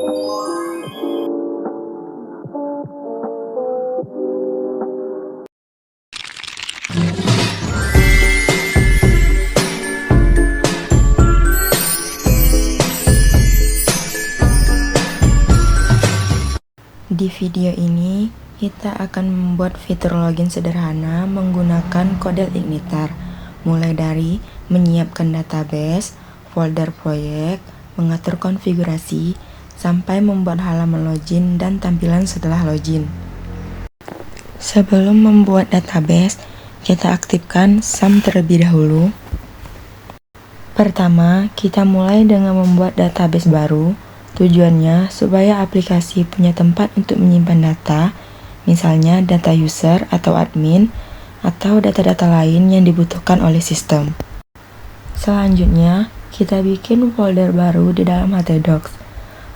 Di video ini, kita akan membuat fitur login sederhana menggunakan Codel Igniter, mulai dari menyiapkan database, folder proyek, mengatur konfigurasi, sampai membuat halaman login dan tampilan setelah login. Sebelum membuat database, kita aktifkan SAM terlebih dahulu. Pertama, kita mulai dengan membuat database baru. Tujuannya supaya aplikasi punya tempat untuk menyimpan data, misalnya data user atau admin, atau data-data lain yang dibutuhkan oleh sistem. Selanjutnya, kita bikin folder baru di dalam htdocs.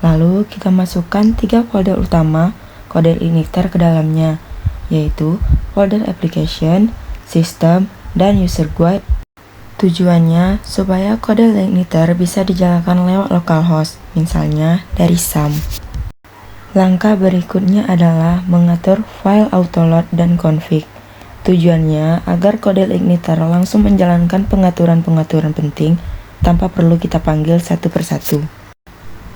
Lalu, kita masukkan 3 folder utama Codel Igniter ke dalamnya, yaitu folder application, system, dan user guide. Tujuannya supaya Codel Igniter bisa dijalankan lewat localhost, misalnya dari SAM. Langkah berikutnya adalah mengatur file autoload dan config. Tujuannya agar Codel Igniter langsung menjalankan pengaturan-pengaturan penting tanpa perlu kita panggil satu persatu.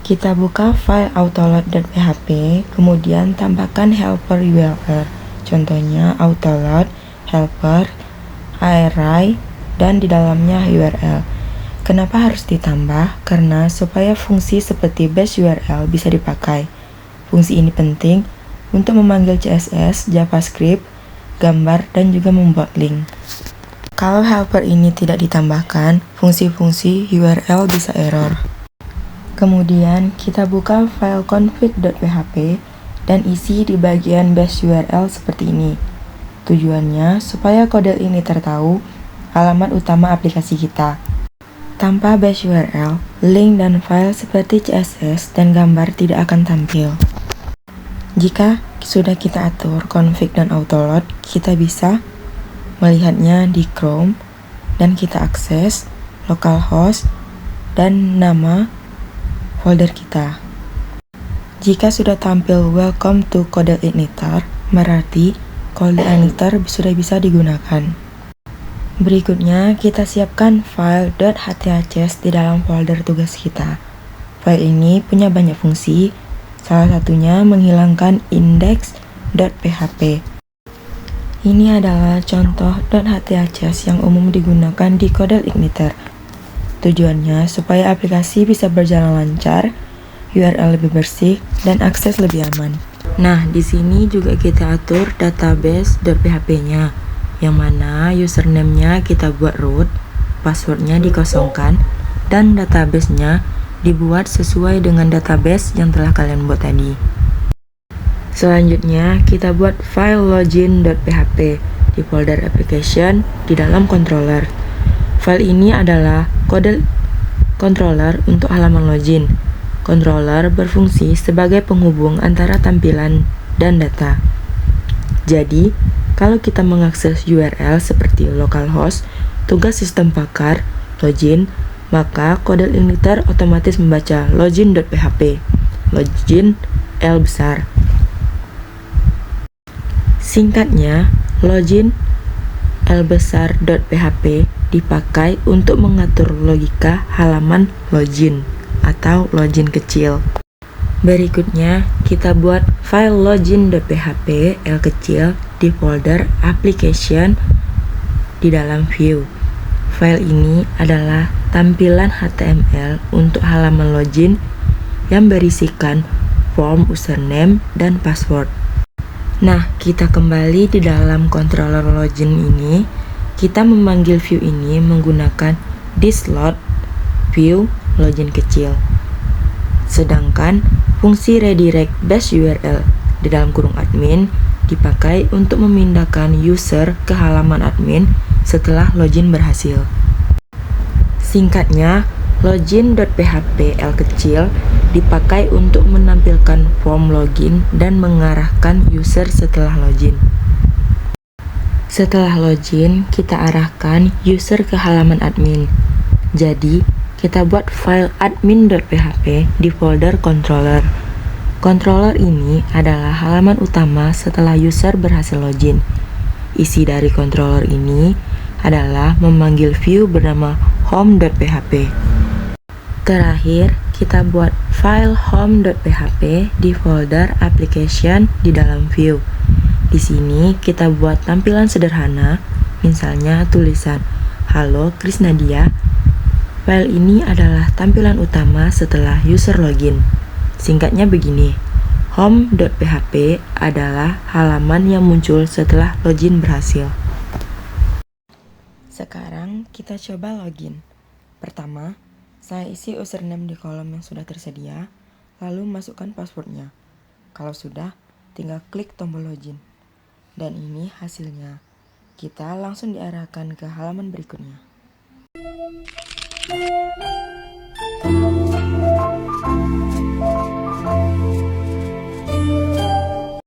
Kita buka file autoload.php, kemudian tambahkan helper URL. Contohnya autoload, helper, array, dan di dalamnya URL. Kenapa harus ditambah? Karena supaya fungsi seperti base URL bisa dipakai. Fungsi ini penting untuk memanggil CSS, JavaScript, gambar, dan juga membuat link. Kalau helper ini tidak ditambahkan, fungsi-fungsi URL bisa error. Kemudian kita buka file config.php dan isi di bagian base URL seperti ini. Tujuannya supaya Codel Igniter tahu alamat utama aplikasi kita. Tanpa base URL, link dan file seperti CSS dan gambar tidak akan tampil. Jika sudah kita atur config dan autoload, kita bisa melihatnya di Chrome dan kita akses localhost dan nama folder kita. Jika sudah tampil welcome to Codel Igniter, berarti Codel Igniter sudah bisa digunakan. Berikutnya, kita siapkan file .hths di dalam folder tugas kita. File ini punya banyak fungsi, salah satunya menghilangkan index.php. Ini adalah contoh .hths yang umum digunakan di Codel Igniter. Tujuannya supaya aplikasi bisa berjalan lancar, URL lebih bersih, dan akses lebih aman. Nah, di sini juga kita atur database.php-nya. Yang mana username-nya kita buat root, passwordnya dikosongkan, dan database-nya dibuat sesuai dengan database yang telah kalian buat tadi. Selanjutnya, kita buat file login.php di folder application di dalam controller. File ini adalah kode controller untuk halaman login. Controller berfungsi sebagai penghubung antara tampilan dan data. Jadi, kalau kita mengakses URL seperti localhost, tugas sistem pakar, login, maka Codel Igniter otomatis membaca login.php, login L besar. Singkatnya, login L besar.php dipakai untuk mengatur logika halaman login atau login kecil. Berikutnya, kita buat file login.php L kecil di folder application di dalam view. File ini adalah tampilan HTML untuk halaman login yang berisikan form username dan password. Nah, kita kembali di dalam controller login ini. Kita memanggil view ini menggunakan thisload view login kecil. Sedangkan fungsi redirect base URL di dalam kurung admin dipakai untuk memindahkan user ke halaman admin setelah login berhasil. Singkatnya, login.php L kecil dipakai untuk menampilkan form login dan mengarahkan user setelah login. Setelah login, kita arahkan user ke halaman admin. Jadi, kita buat file admin.php di folder controller. Controller ini adalah halaman utama setelah user berhasil login. Isi dari controller ini adalah memanggil view bernama home.php. Terakhir, kita buat file home.php di folder application di dalam view. Di sini kita buat tampilan sederhana, misalnya tulisan Halo Krisnadia. File ini adalah tampilan utama setelah user login. Singkatnya begini, home.php adalah halaman yang muncul setelah login berhasil. Sekarang kita coba login. Pertama, saya isi username di kolom yang sudah tersedia, lalu masukkan passwordnya. Kalau sudah, tinggal klik tombol login. Dan ini hasilnya. Kita langsung diarahkan ke halaman berikutnya.